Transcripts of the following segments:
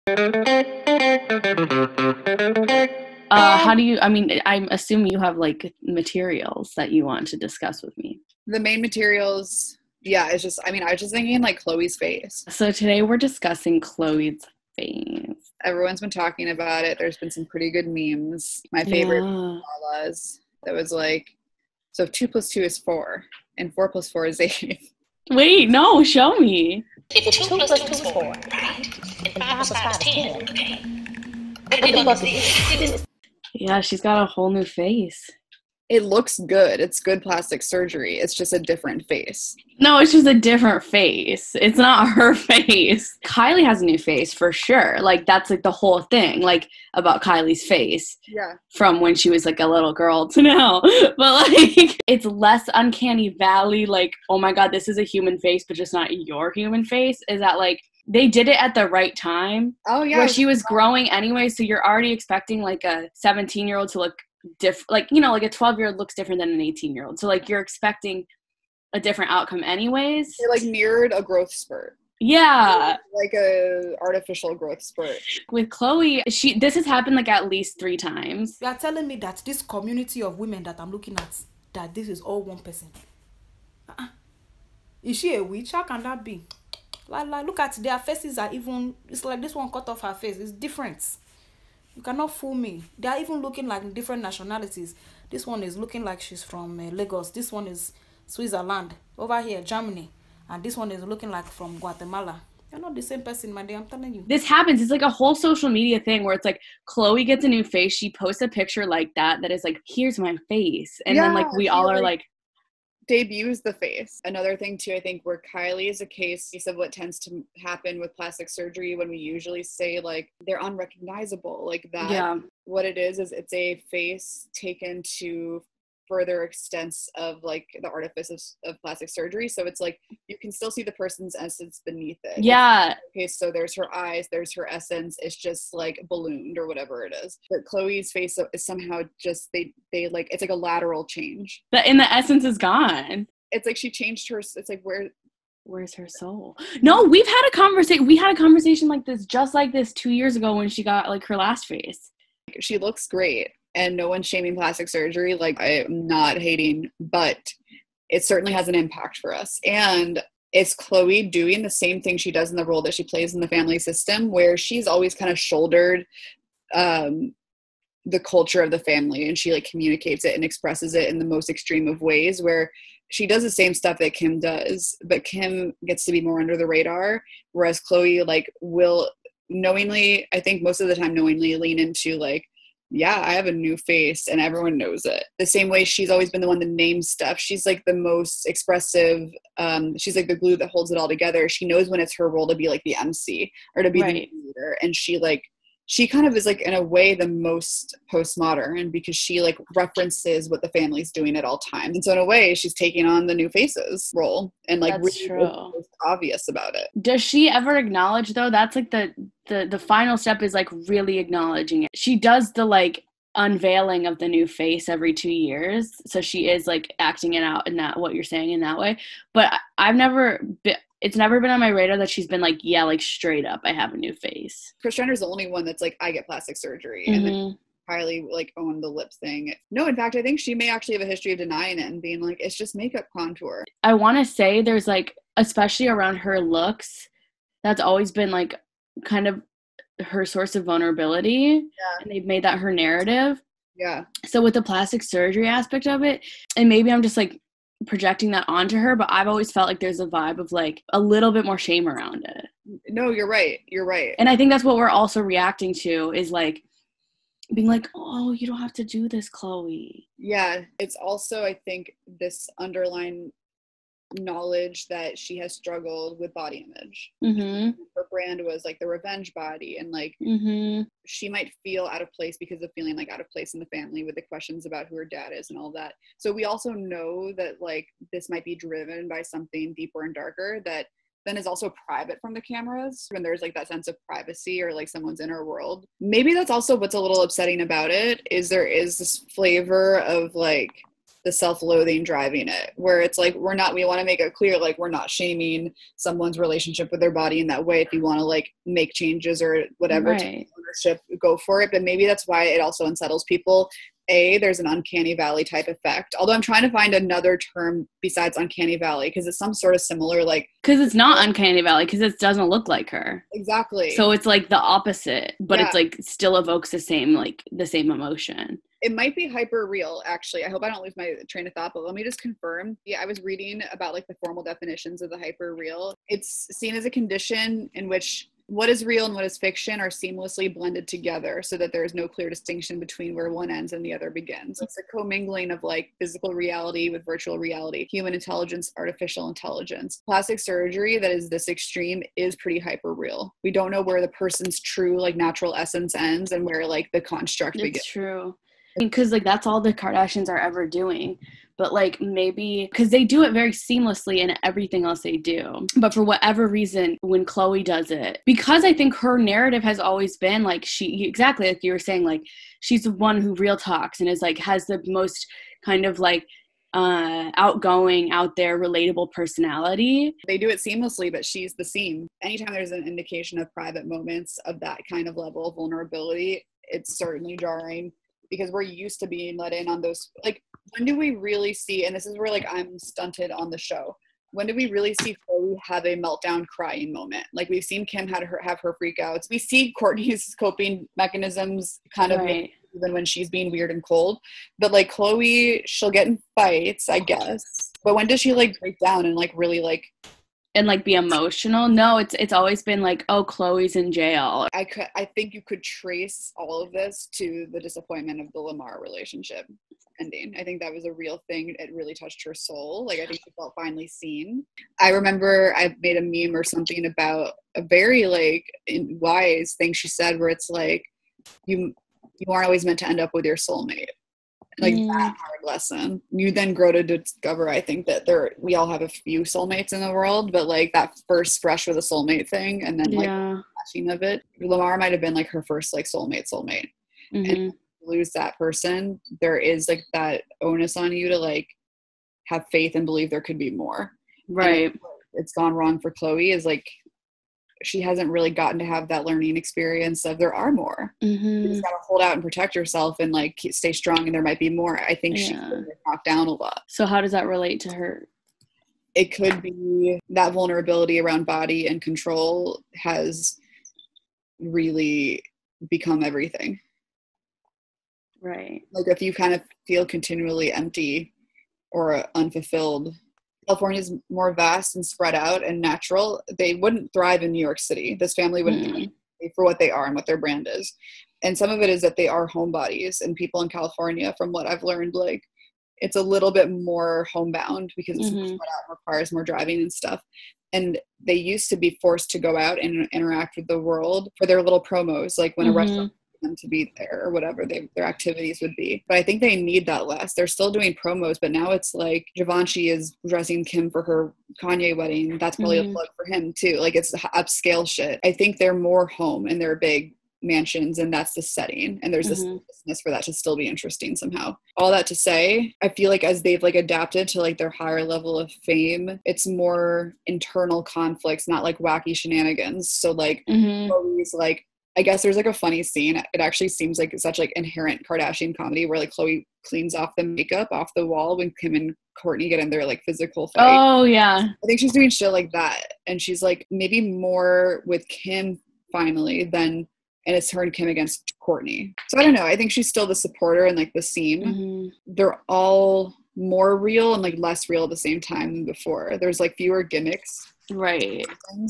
How do you, I mean, I'm assuming you have like materials that you want to discuss with me. The main materials, yeah, it's just, I mean, I was just thinking like Khloe's face. So today we're discussing Khloe's face. Everyone's been talking about it. There's been some pretty good memes. My favorite was that was like, so 2 + 2 is 4, and 4 + 4 is 8. Wait, no, show me. If 2 + 2 is 4, right? And 5 + 5 is 10, okay? What we gonna do? Yeah, she's got a whole new face. It looks good. It's good plastic surgery. It's just a different face. No, it's just a different face. It's not her face. Kylie has a new face for sure. Like, that's like the whole thing, like, about Kylie's face. Yeah. From when she was like a little girl to now. But like, it's less uncanny valley, like, oh my God, this is a human face, but just not your human face. Is that like, they did it at the right time. Oh, yeah. Where she was growing anyway, so you're already expecting like a 17-year-old to look different, like, you know, like a 12-year-old looks different than an 18-year-old, so like you're expecting a different outcome anyways. They like mirrored a growth spurt. Yeah, like a artificial growth spurt. With Khloe, this has happened like at least 3 times. You are telling me that this community of women that I'm looking at, that this is all one person? Is she a witch? How can that be? Like look at their faces are even, it's like this one cut off her face. It's different. You cannot fool me. They are even looking like different nationalities. This one is looking like she's from Lagos. This one is Switzerland. Over here, Germany. And this one is looking like from Guatemala. You're not the same person, my dear. I'm telling you. This happens. It's like a whole social media thing where it's like Khloe gets a new face. She posts a picture like that is like, here's my face. And then like we all are like, debuts the face. Another thing too, I think, where Kylie is a case of what tends to happen with plastic surgery when we usually say like they're unrecognizable, like that. Yeah. What it is it's a face taken to further extents of like the artifice of plastic surgery, so it's like you can still see the person's essence beneath it. Yeah. Okay, so there's her eyes, there's her essence, it's just like ballooned or whatever it is. But Khloe's face is somehow just they like, it's like a lateral change. The essence is gone. It's like she changed her, it's like where's her soul? No, we had a conversation like this, just like this 2 years ago when she got like her last face. She looks great. And no one's shaming plastic surgery. Like, I'm not hating, but it certainly has an impact for us. And it's Khloe doing the same thing she does in the role that she plays in the family system, where she's always kind of shouldered the culture of the family, and she like communicates it and expresses it in the most extreme of ways, where she does the same stuff that Kim does, but Kim gets to be more under the radar, whereas Khloe like will knowingly, I think most of the time knowingly, lean into like, yeah, I have a new face and everyone knows it. The same way she's always been the one that names stuff. She's like the most expressive. She's like the glue that holds it all together. She knows when it's her role to be like the MC or to be the leader. And she kind of is like, in a way, the most postmodern, because she like references what the family's doing at all times. And so in a way, she's taking on the new faces role and like really most obvious about it. Does she ever acknowledge though? That's like the final step is like really acknowledging it. She does the like unveiling of the new face every 2 years. So she is like acting it out in that, what you're saying, in that way. But it's never been on my radar that she's been like, yeah, like straight up, I have a new face. Kris Jenner's the only one that's like, I get plastic surgery. Mm-hmm. And then Kylie like owned the lips thing. No, in fact, I think she may actually have a history of denying it and being like, it's just makeup contour. I want to say there's like, especially around her looks, that's always been like kind of her source of vulnerability. Yeah. And they've made that her narrative. Yeah. So with the plastic surgery aspect of it, and maybe I'm just like projecting that onto her, but I've always felt like there's a vibe of like a little bit more shame around it. No, you're right. And I think that's what we're also reacting to, is like being like, oh, you don't have to do this, Khloe. Yeah. It's also, I think, this underlying knowledge that she has struggled with body image. Mm-hmm. Her brand was like the revenge body, and like she might feel out of place because of feeling like out of place in the family with the questions about who her dad is and all that. So we also know that like this might be driven by something deeper and darker that then is also private from the cameras, when there's like that sense of privacy or like someone's inner world. Maybe that's also what's a little upsetting about it, is there is this flavor of like the self-loathing driving it, where it's like, we want to make it clear, like, we're not shaming someone's relationship with their body in that way. If you want to like make changes or whatever, take ownership, go for it. But maybe that's why it also unsettles people. There's an uncanny valley type effect. Although I'm trying to find another term besides uncanny valley, because it's some sort of similar, like, because it's not uncanny valley, because it doesn't look like her. Exactly. So it's like the opposite, but it's like still evokes the same emotion. It might be hyper real, actually. I hope I don't lose my train of thought, but let me just confirm. Yeah, I was reading about like the formal definitions of the hyper real. It's seen as a condition in which what is real and what is fiction are seamlessly blended together so that there is no clear distinction between where one ends and the other begins. It's a commingling of like physical reality with virtual reality, human intelligence, artificial intelligence. Plastic surgery that is this extreme is pretty hyper real. We don't know where the person's true like natural essence ends and where like the construct begins. It's true. Because like that's all the Kardashians are ever doing, but like maybe because they do it very seamlessly in everything else they do, but for whatever reason when Khloe does it, because I think her narrative has always been like she, exactly like you were saying, like she's the one who real talks and is like has the most kind of like outgoing, out there, relatable personality. They do it seamlessly, but she's the seam. Anytime there's an indication of private moments of that kind of level of vulnerability, it's certainly jarring. Because we're used to being let in on those, like, when do we really see, and this is where, like, I'm stunted on the show, when do we really see Khloe have a meltdown crying moment? Like, we've seen Kim have her freakouts. We see Kourtney's coping mechanisms kind of even when she's being weird and cold. But, like, Khloe, she'll get in fights, I guess. But when does she, like, break down and, like, really, like... And like be emotional? No, it's always been like, oh, Khloe's in jail. I think you could trace all of this to the disappointment of the Lamar relationship ending. I think that was a real thing. It really touched her soul. Like, I think she felt finally seen. I remember I made a meme or something about a very like wise thing she said, where it's like, you aren't always meant to end up with your soulmate. Like that hard lesson. You then grow to discover, I think, that we all have a few soulmates in the world, but like that first brush with a soulmate thing, and then like flashing of it. Lamar might have been like her first like soulmate. And if you lose that person, there is like that onus on you to like have faith and believe there could be more. Right. It's gone wrong for Khloe is like she hasn't really gotten to have that learning experience of there are more. You just gotta hold out and protect yourself and like stay strong, and there might be more. I think she's knocked down a lot. So how does that relate to her? It could be that vulnerability around body and control has really become everything. Right. Like if you kind of feel continually empty or unfulfilled, California's more vast and spread out and natural. They wouldn't thrive in New York City. This family wouldn't thrive for what they are and what their brand is. And some of it is that they are homebodies, and people in California, from what I've learned, like it's a little bit more homebound because it's more spread out, requires more driving and stuff. And they used to be forced to go out and interact with the world for their little promos, like when a restaurant them to be there or whatever their activities would be. But I think they need that less. They're still doing promos, but now it's like Givenchy is dressing Kim for her Kanye wedding. That's probably a plug for him too. Like it's upscale shit. I think they're more home in their big mansions, and that's the setting, and there's this business for that to still be interesting somehow. All that to say, I feel like as they've like adapted to like their higher level of fame, it's more internal conflicts, not like wacky shenanigans. So like Chloe's like, I guess there's like a funny scene. It actually seems like such like inherent Kardashian comedy where like Khloe cleans off the makeup off the wall when Kim and Kourtney get in their like physical fight. Oh yeah. I think she's doing shit like that. And she's like maybe more with Kim finally than, and it's her and Kim against Kourtney. So I don't know. I think she's still the supporter and like the seam. They're all more real and like less real at the same time than before. There's like fewer gimmicks. Right.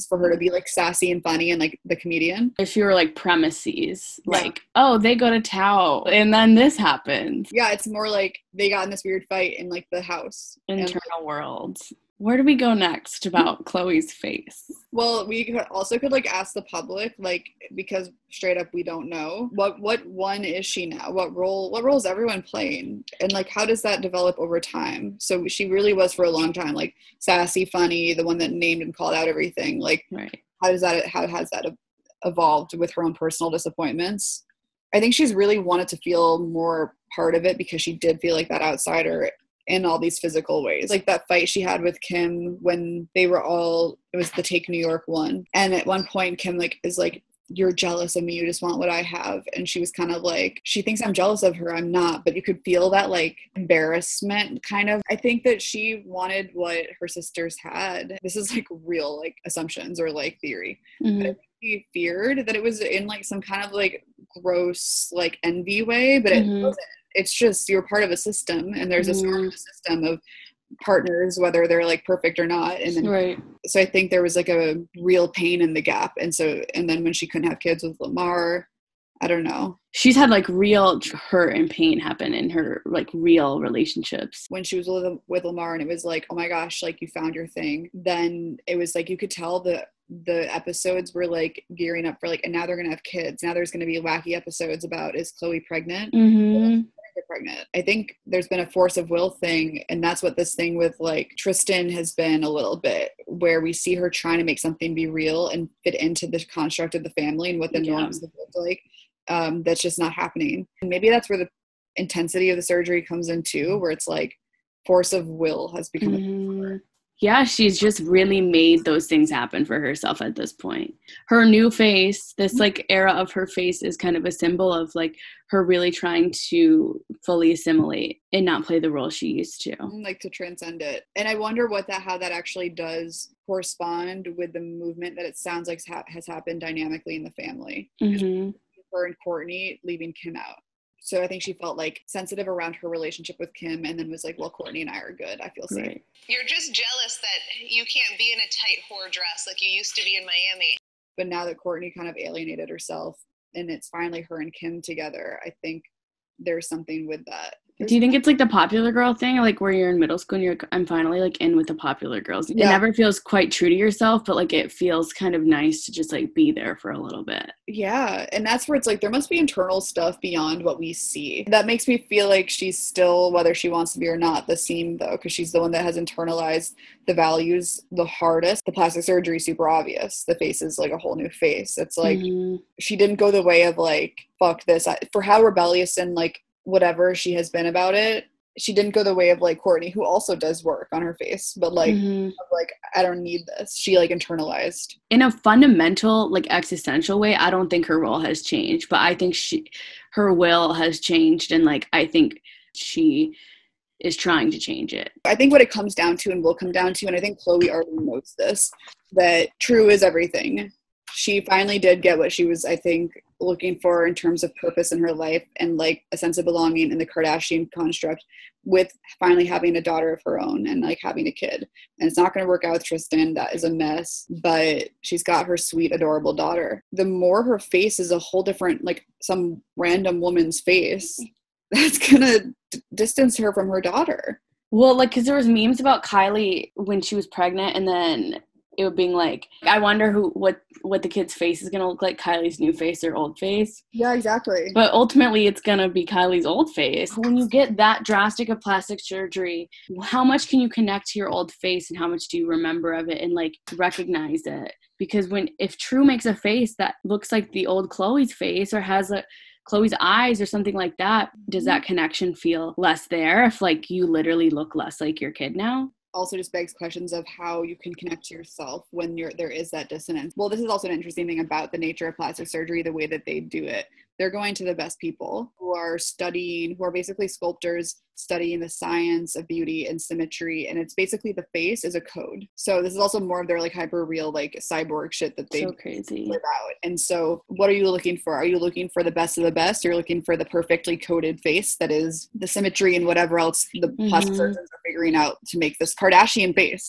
For her to be like sassy and funny and like the comedian. If you were like premises, like, oh, they go to Tao and then this happens. Yeah, it's more like they got in this weird fight in like the house. Internal worlds. Where do we go next about Khloe's face? Well, we could like ask the public, like, because straight up we don't know what one is she now? What role is everyone playing? And like how does that develop over time? So she really was for a long time like sassy, funny, the one that named and called out everything. Like how has that evolved with her own personal disappointments? I think she's really wanted to feel more part of it because she did feel like that outsider. in all these physical ways. Like that fight she had with Kim when they were all, it was the Take New York one. And at one point Kim like is like, you're jealous of me, you just want what I have. And she was kind of like, she thinks I'm jealous of her, I'm not, but you could feel that like embarrassment kind of. I think that she wanted what her sisters had. This is like real like assumptions or like theory. Mm-hmm. But she feared that it was in like some kind of like gross like envy way, but it wasn't. It's just you're part of a system, and there's a sort of system of partners, whether they're like perfect or not. And then so I think there was like a real pain in the gap. And then when she couldn't have kids with Lamar, I don't know. She's had like real hurt and pain happen in her like real relationships. When she was with Lamar and it was like, oh my gosh, like you found your thing. Then it was like, you could tell the episodes were like gearing up for like, and now they're going to have kids. Now there's going to be wacky episodes about, is Khloe pregnant? Mm-hmm. Pregnant. I think there's been a force of will thing, and that's what this thing with like Tristan has been a little bit, where we see her trying to make something be real and fit into the construct of the family and what the norms have looked like. That's just not happening. And maybe that's where the intensity of the surgery comes in too, where it's like force of will has become yeah, she's just really made those things happen for herself at this point. Her new face, this like era of her face, is kind of a symbol of like her really trying to fully assimilate and not play the role she used to. Like to transcend it. And I wonder how that actually does correspond with the movement that it sounds like has happened dynamically in the family. Mm-hmm. Her and Courtney leaving Kim out. So I think she felt like sensitive around her relationship with Kim, and then was like, well, Courtney and I are good. I feel safe. Right. You're just jealous that you can't be in a tight whore dress like you used to be in Miami. But now that Courtney kind of alienated herself and it's finally her and Kim together, I think there's something with that. Do you think it's like the popular girl thing, like where you're in middle school and you're like, I'm finally like in with the popular girls? It never feels quite true to yourself, but like it feels kind of nice to just like be there for a little bit. Yeah. And that's where it's like there must be internal stuff beyond what we see. That makes me feel like she's still, whether she wants to be or not, the seam though, because she's the one that has internalized the values the hardest. The plastic surgery is super obvious. The face is like a whole new face. It's like she didn't go the way of like, fuck this. For how rebellious and like whatever she has been about it, she didn't go the way of like Courtney, who also does work on her face, but like like I don't need this. She like internalized in a fundamental like existential way. I don't think her role has changed, but I think her will has changed, and like I think she is trying to change it. I think what it comes down to and will come down to, and I think Khloe already knows this, that true is everything. She finally did get what she was, I think, looking for in terms of purpose in her life and like a sense of belonging in the Kardashian construct, with finally having a daughter of her own and like having a kid. And it's not going to work out with Tristan. That is a mess, but she's got her sweet, adorable daughter. The more her face is a whole different, like some random woman's face, that's going to distance her from her daughter. Well, like, because there was memes about Kylie when she was pregnant, and then it would being like, I wonder what the kid's face is going to look like, Kylie's new face or old face. Yeah, exactly. But ultimately, it's going to be Kylie's old face. When you get that drastic of plastic surgery, how much can you connect to your old face, and how much do you remember of it and like recognize it? Because if True makes a face that looks like the old Khloe's face, or has Khloe's eyes or something like that, does that connection feel less there if like you literally look less like your kid now? Also just begs questions of how you can connect to yourself when there is that dissonance. Well, this is also an interesting thing about the nature of plastic surgery, the way that they do it. They're going to the best people who are basically sculptors studying the science of beauty and symmetry. And it's basically the face is a code. So this is also more of their like hyper real, like cyborg shit that they so crazy live out. And so what are you looking for? Are you looking for the best of the best? You're looking for the perfectly coded face that is the symmetry and whatever else the plastic surgeons are figuring out to make this Kardashian face,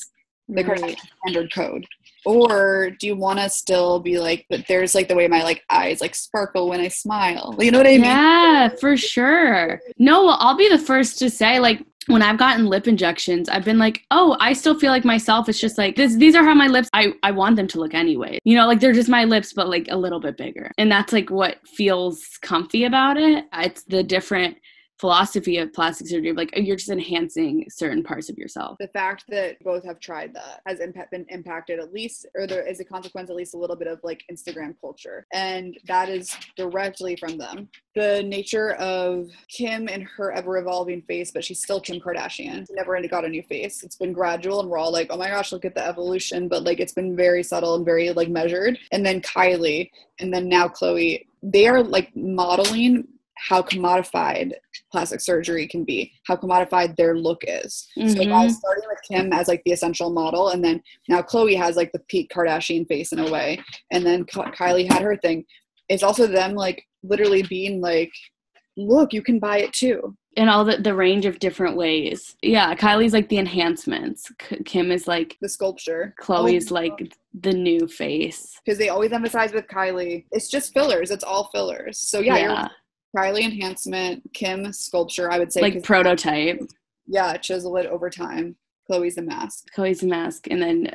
the Kardashian standard code. Or do you want to still be like, but there's like the way my like eyes like sparkle when I smile, you know what I mean? Yeah, for sure. No, well, I'll be the first to say, like, when I've gotten lip injections, I've been like, oh, I still feel like myself. It's just like these are how my lips, I want them to look anyway, you know, like they're just my lips, but like a little bit bigger. And that's like what feels comfy about it. It's the different philosophy of plastic surgery. Like, you're just enhancing certain parts of yourself. The fact that both have tried that has been impacted at least, or there is a consequence, at least a little bit of like Instagram culture. And that is directly from them. The nature of Kim and her ever evolving face, but she's still Kim Kardashian. She never got a new face. It's been gradual and we're all like, oh my gosh, look at the evolution. But like, it's been very subtle and very like measured. And then Kylie, and then now Khloe, they are like modeling how commodified plastic surgery can be, how commodified their look is. So by starting with Kim as like the essential model, and then now Khloe has like the peak Kardashian face in a way, and then Kylie had her thing. It's also them like literally being like, look, you can buy it too. In all the range of different ways. Yeah, Kylie's like the enhancements. Kim is like the sculpture. Chloe's like the new face. Because they always emphasize with Kylie, it's just fillers. It's all fillers. So yeah. You're Kylie enhancement, Kim sculpture, I would say. Like prototype. Yeah, chisel it over time. Chloe's the mask. Chloe's the mask. And then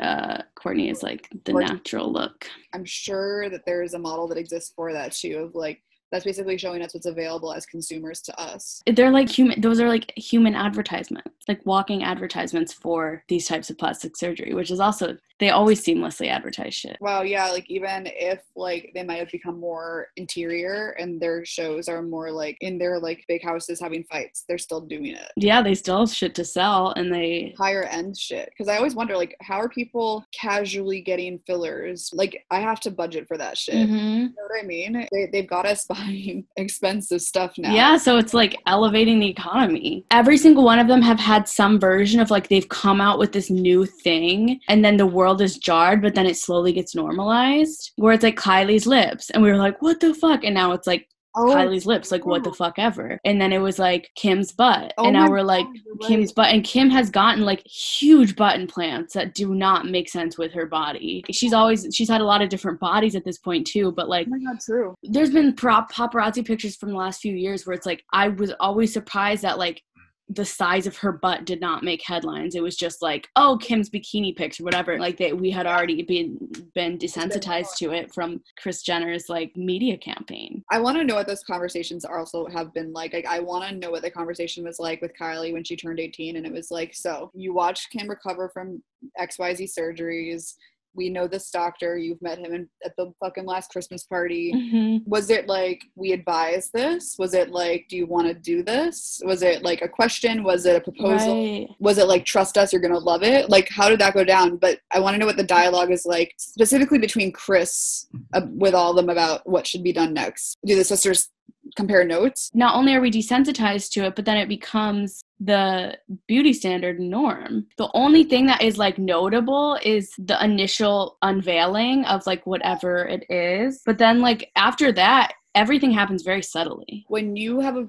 Kourtney is like the natural look. I'm sure that there is a model that exists for that too, of like, that's basically showing us what's available as consumers to us. They're like those are like human advertisements, like walking advertisements for these types of plastic surgery, which is also, they always seamlessly advertise shit. Wow, yeah, like even if like they might have become more interior and their shows are more like in their like big houses having fights, they're still doing it. Yeah, they still have shit to sell, and they higher end shit. Because I always wonder, like, how are people casually getting fillers? Like, I have to budget for that shit. You know what I mean? They've got us buying expensive stuff now. Yeah, so it's like elevating the economy. Every single one of them have had some version of like, they've come out with this new thing, and then the world is jarred, but then it slowly gets normalized, where it's like Kylie's lips, and we were like, what the fuck? And now it's like Kylie's lips, like what the fuck ever. And then it was like Kim's butt, and now we're like Kim's butt, and Kim has gotten like huge butt implants that do not make sense with her body. She's had a lot of different bodies at this point too, but like, oh my god, true. There's been paparazzi pictures from the last few years where it's like, I was always surprised that like the size of her butt did not make headlines. It was just like, oh, Kim's bikini pics or whatever. Like we had already been desensitized to it from Kris Jenner's like media campaign. I want to know what those conversations also have been like. Like, I want to know what the conversation was like with Kylie when she turned 18, and it was like, so you watched Kim recover from XYZ surgeries. We know this doctor. You've met him at the fucking last Christmas party. Was it like, we advise this? Was it like, do you want to do this? Was it like a question? Was it a proposal? Right. Was it like, trust us, you're going to love it? Like, how did that go down? But I want to know what the dialogue is like, specifically between Kris with all of them about what should be done next. Do the sisters compare notes? Not only are we desensitized to it, but then it becomes the beauty standard norm. The only thing that is like notable is the initial unveiling of like whatever it is, but then like after that everything happens very subtly. When you have a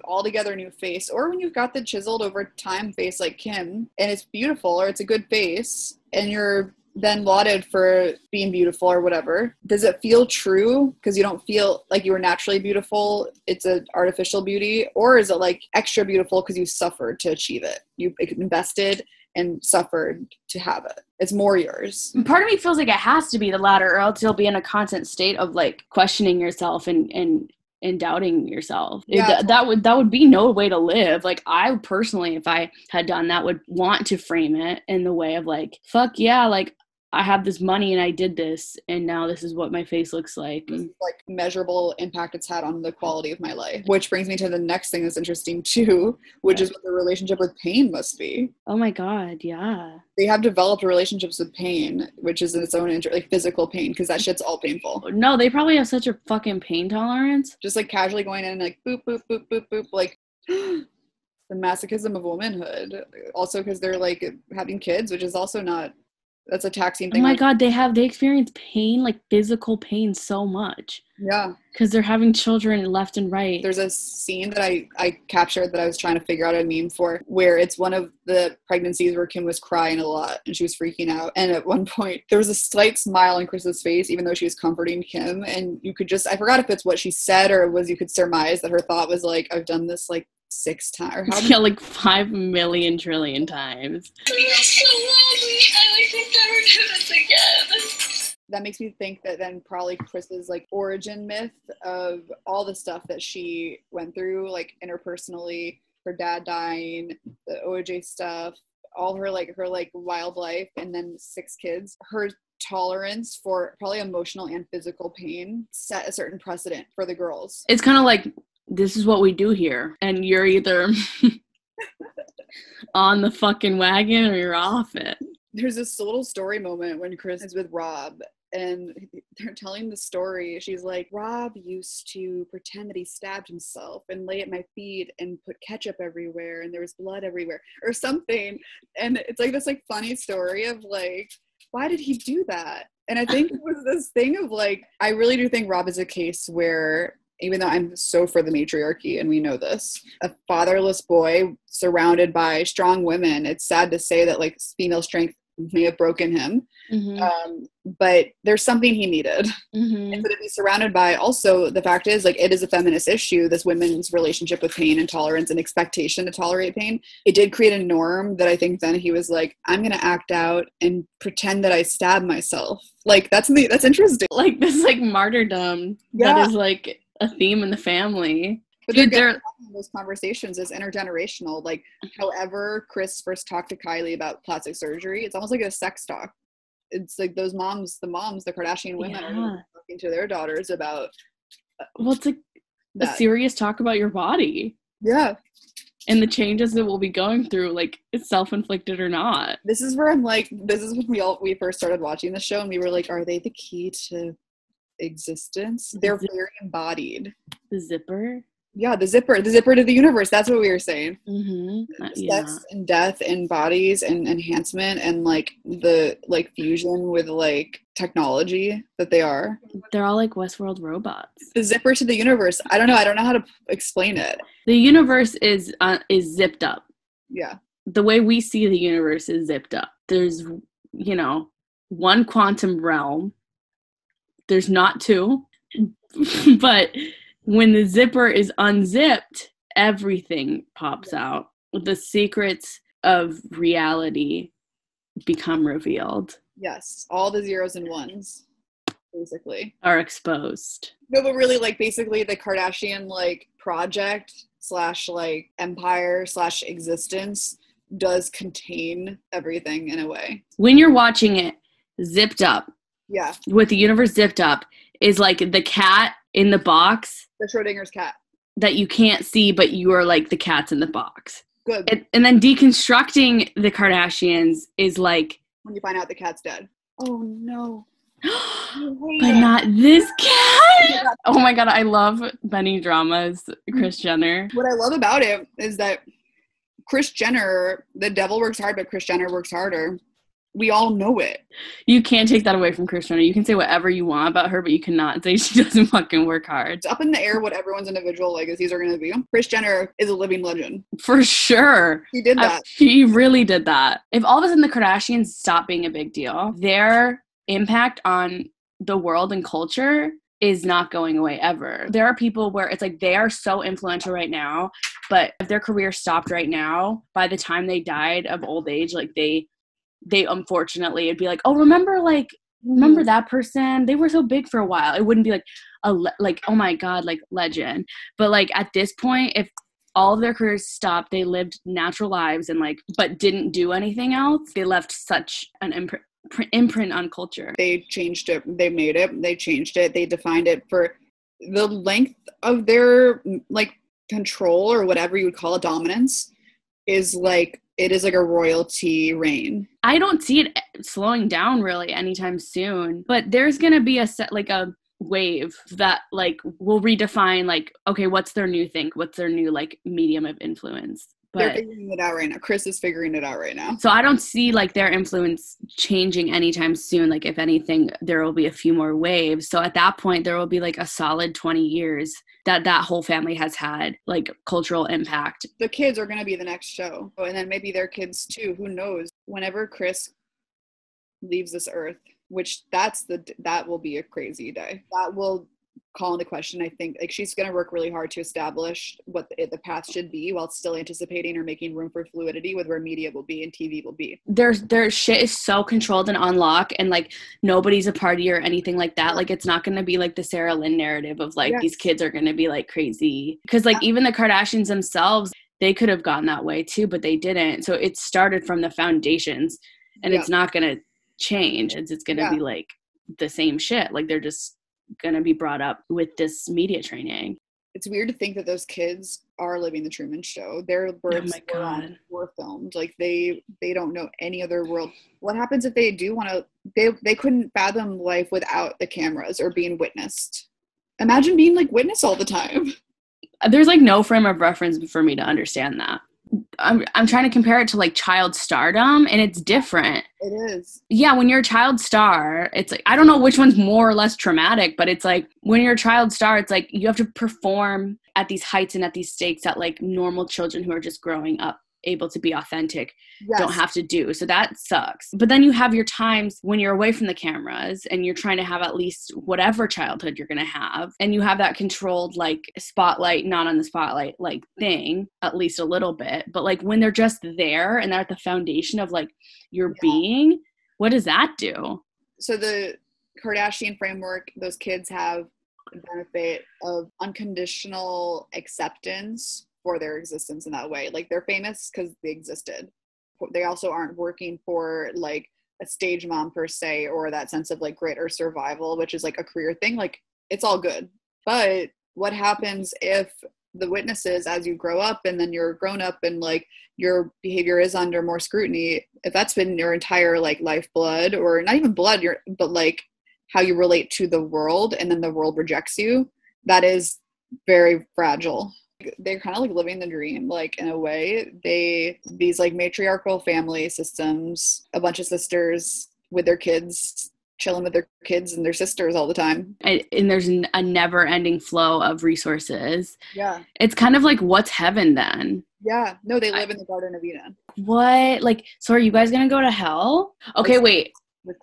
altogether new face, or when you've got the chiseled over time face like Kim, and it's beautiful, or it's a good face, and you're then lauded for being beautiful or whatever, does it feel true because you don't feel like you were naturally beautiful? It's an artificial beauty, or is it like extra beautiful because you suffered to achieve it? You invested and suffered to have it. It's more yours. Part of me feels like it has to be the latter, or else you'll be in a constant state of like questioning yourself and doubting yourself. Yeah, that would be no way to live. Like, I personally, if I had done that, would want to frame it in the way of like, fuck yeah, like I have this money and I did this, and now this is what my face looks like. This is like measurable impact it's had on the quality of my life. Which brings me to the next thing that's interesting too, which is what the relationship with pain must be. Oh my god, yeah. They have developed relationships with pain, which is in its own like physical pain, because that shit's all painful. No, they probably have such a fucking pain tolerance. Just like casually going in and like boop, boop, boop, boop, boop, like the masochism of womanhood. Also because they're like having kids, which is also not, that's a taxing thing. Oh my god, they experience pain, like physical pain, so much. Yeah. Because they're having children left and right. There's a scene that I captured that I was trying to figure out a meme for, where it's one of the pregnancies where Kim was crying a lot and she was freaking out. And at one point, there was a slight smile on Kris's face, even though she was comforting Kim. And you could just, I forgot if it's what she said or was you could surmise that her thought was like, I've done this like 6 times. Yeah, like 5 million trillion times. So lovely. I like to never do this again. that makes me think that then probably Chris's like origin myth of all the stuff that she went through, like interpersonally, her dad dying, the OJ stuff, all her wild life, and then 6 kids, her tolerance for probably emotional and physical pain set a certain precedent for the girls. It's kind of like, this is what we do here, and you're either on the fucking wagon or you're off it. There's this little story moment when Chris is with Rob and they're telling the story. She's like, Rob used to pretend that he stabbed himself and lay at my feet and put ketchup everywhere and there was blood everywhere or something. And it's like this like funny story of like, why did he do that? And I think it was this thing of like, I really do think Rob is a case where, even though I'm so for the matriarchy and we know this, a fatherless boy surrounded by strong women, it's sad to say that like female strength may have broken him. But there's something he needed. And so to be surrounded by, also the fact is like, it is a feminist issue, this women's relationship with pain and tolerance and expectation to tolerate pain. It did create a norm that I think then he was like, I'm going to act out and pretend that I stabbed myself. Like that's interesting. Like this like martyrdom that is like a theme in the family. But Dude, they're those conversations is intergenerational. Like, however Chris first talked to Kylie about plastic surgery, it's almost like a sex talk. It's like those moms, the Kardashian women are talking to their daughters about. Well, it's like a serious talk about your body. Yeah. And the changes that we'll be going through, like, it's self-inflicted or not. This is where I'm like, this is when we first started watching the show and we were like, are they the key to existence? They're very embodied. The zipper? Yeah, the zipper to the universe. That's what we were saying. Yeah. Sex and death and bodies and enhancement and like the like fusion with like technology that they are. They're all like Westworld robots. The zipper to the universe. I don't know how to explain it. The universe is zipped up. Yeah. The way we see the universe is zipped up. There's, one quantum realm. There's not 2, but when the zipper is unzipped, everything pops out. The secrets of reality become revealed. Yes, all the zeros and ones, basically, are exposed. No, but really, like, basically the Kardashian, like, project / like, empire / existence does contain everything in a way. When you're watching it zipped up, yeah, with the universe zipped up, is like the cat in the box. The Schrodinger's cat. That you can't see, but you are like the cats in the box. Good. And then deconstructing the Kardashians is like... when you find out the cat's dead. Oh, no. But not this cat! Oh my god, I love Benny Drama's Kris Jenner. What I love about it is that Kris Jenner, the devil works hard, but Kris Jenner works harder. We all know it. You can't take that away from Kris Jenner. You can say whatever you want about her, but you cannot say she doesn't fucking work hard. It's up in the air what everyone's individual legacies are going to be. Kris Jenner is a living legend. For sure. She did that. She really did that. If all of a sudden the Kardashians stop being a big deal, their impact on the world and culture is not going away ever. There are people where it's like they are so influential right now, but if their career stopped right now, by the time they died of old age, like they unfortunately, it'd be like, oh, remember that person? They were so big for a while. It wouldn't be like oh my god, like legend. But like at this point, if all of their careers stopped, they lived natural lives and like, but didn't do anything else, they left such an imprint on culture. They changed it. They made it. They changed it. They defined it for the length of their like control or whatever you would call it, dominance is like, it is like a royalty reign. I don't see it slowing down really anytime soon, but there's going to be a wave that like will redefine like, okay, what's their new thing? What's their new like medium of influence? But they're figuring it out right now. Kris is figuring it out right now. So I don't see like their influence changing anytime soon. Like if anything, there will be a few more waves. So at that point, there will be like a solid 20 years that whole family has had like cultural impact. The kids are going to be the next show. And then maybe their kids too. Who knows? Whenever Kris leaves this earth, which that will be a crazy day. That will call into question. I think like she's going to work really hard to establish what the path should be while still anticipating or making room for fluidity with where media will be and TV will be. Their shit is so controlled and on lock, and like nobody's a party or anything like that. Like it's not going to be like the Sarah Lynn narrative of like these kids are going to be like crazy, because like even the Kardashians themselves, they could have gone that way too, but they didn't. So it started from the foundations, and it's not going to change. It's going to be like the same shit. Like they're just going to be brought up with this media training. It's weird to think that those kids are living the Truman Show. Their births were filmed. Like they don't know any other world. What happens if they do want to? They couldn't fathom life without the cameras or being witnessed. Imagine being like witnessed all the time. There's like no frame of reference for me to understand that. I'm trying to compare it to like child stardom, and it's different. It is. Yeah, when you're a child star, it's like, I don't know which one's more or less traumatic, but it's like when you're a child star, it's like you have to perform at these heights and at these stakes that like normal children who are just growing up able to be authentic don't have to do. So that sucks. But then you have your times when you're away from the cameras and you're trying to have at least whatever childhood you're going to have, and you have that controlled like spotlight, not on the spotlight like thing, at least a little bit. But like when they're just there and they're at the foundation of like your being, what does that do? So the Kardashian framework, those kids have the benefit of unconditional acceptance for their existence in that way. Like they're famous because they existed. They also aren't working for like a stage mom per se, or that sense of like grit or survival, which is like a career thing. Like it's all good. But what happens if the witnesses, as you grow up and then you're grown up and like your behavior is under more scrutiny, if that's been your entire like lifeblood, or not even blood, but like how you relate to the world, and then the world rejects you, that is very fragile. They're kind of like living the dream, like in a way. These like matriarchal family systems, a bunch of sisters with their kids, chilling with their kids and their sisters all the time. And there's a never ending flow of resources. Yeah. It's kind of like, what's heaven then? Yeah. No, they live in the Garden of Eden. What? Like, so are you guys going to go to hell? Okay, wait.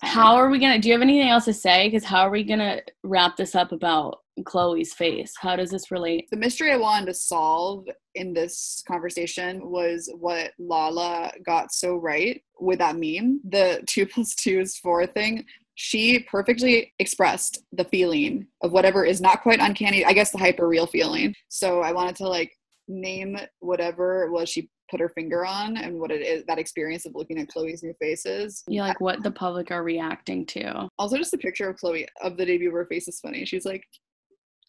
How are we going to, do you have anything else to say? Because how are we going to wrap this up about Khloe's face? How does this relate? The mystery I wanted to solve in this conversation was what Lala got so right with that meme, the 2 + 2 = 4 thing. She perfectly expressed the feeling of whatever is not quite uncanny, I guess the hyper real feeling. So I wanted to like name whatever it was she put her finger on, and what it is, that experience of looking at Khloe's new faces. Yeah, like what the public are reacting to. Also just a picture of Khloe of the debut of her face is funny. She's like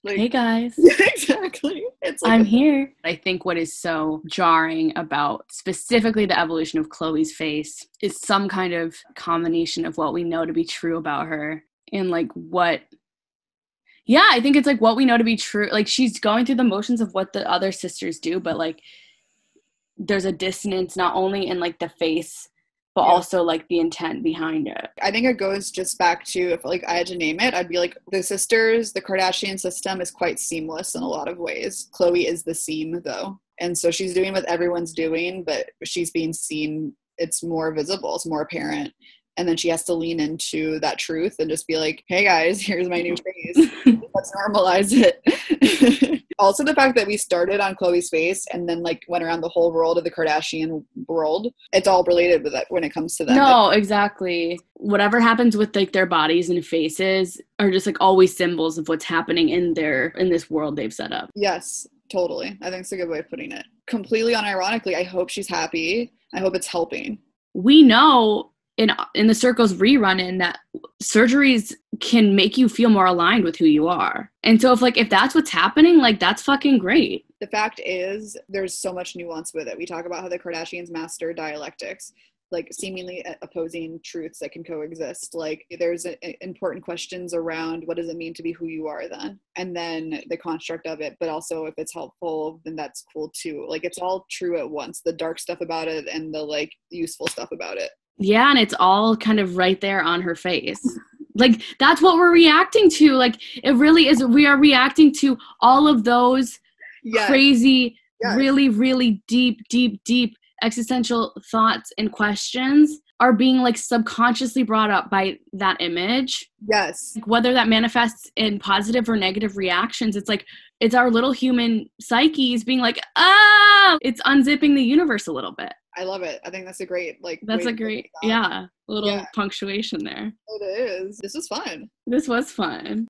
hey guys. Yeah, exactly. It's like I'm here. I think what is so jarring about specifically the evolution of Khloe's face is some kind of combination of what we know to be true about her and like what, yeah, I think it's like what we know to be true. Like she's going through the motions of what the other sisters do, but like there's a dissonance not only in like the face, but also like the intent behind it. I think it goes just back to, if like I had to name it, I'd be like the sisters, the Kardashian system is quite seamless in a lot of ways. Khloe is the seam though. And so she's doing what everyone's doing, but she's being seen, it's more visible, it's more apparent. And then she has to lean into that truth and just be like, hey guys, here's my new face. Let's normalize it. Also the fact that we started on Khloe's face and then like went around the whole world of the Kardashian world. It's all related with that when it comes to them. No, exactly. Whatever happens with like their bodies and faces are just like always symbols of what's happening in this world they've set up. Yes, totally. I think it's a good way of putting it. Completely unironically, I hope she's happy. I hope it's helping. We know in the circles rerun in that surgeries can make you feel more aligned with who you are. And so if that's what's happening, like that's fucking great. The fact is there's so much nuance with it. We talk about how the Kardashians master dialectics, like seemingly opposing truths that can coexist. Like there's important questions around what does it mean to be who you are then? And then the construct of it, but also if it's helpful, then that's cool too. Like it's all true at once, the dark stuff about it and the like useful stuff about it. Yeah, and it's all kind of right there on her face. Like, that's what we're reacting to. Like, it really is. We are reacting to all of those crazy, really, really deep existential thoughts and questions are being like subconsciously brought up by that image. Yes. Whether that manifests in positive or negative reactions, it's like, it's our little human psyches being like, it's unzipping the universe a little bit. I love it. I think that's a great, like, That's way a to break great, it down. yeah, little punctuation there. It is. This was fun. This was fun.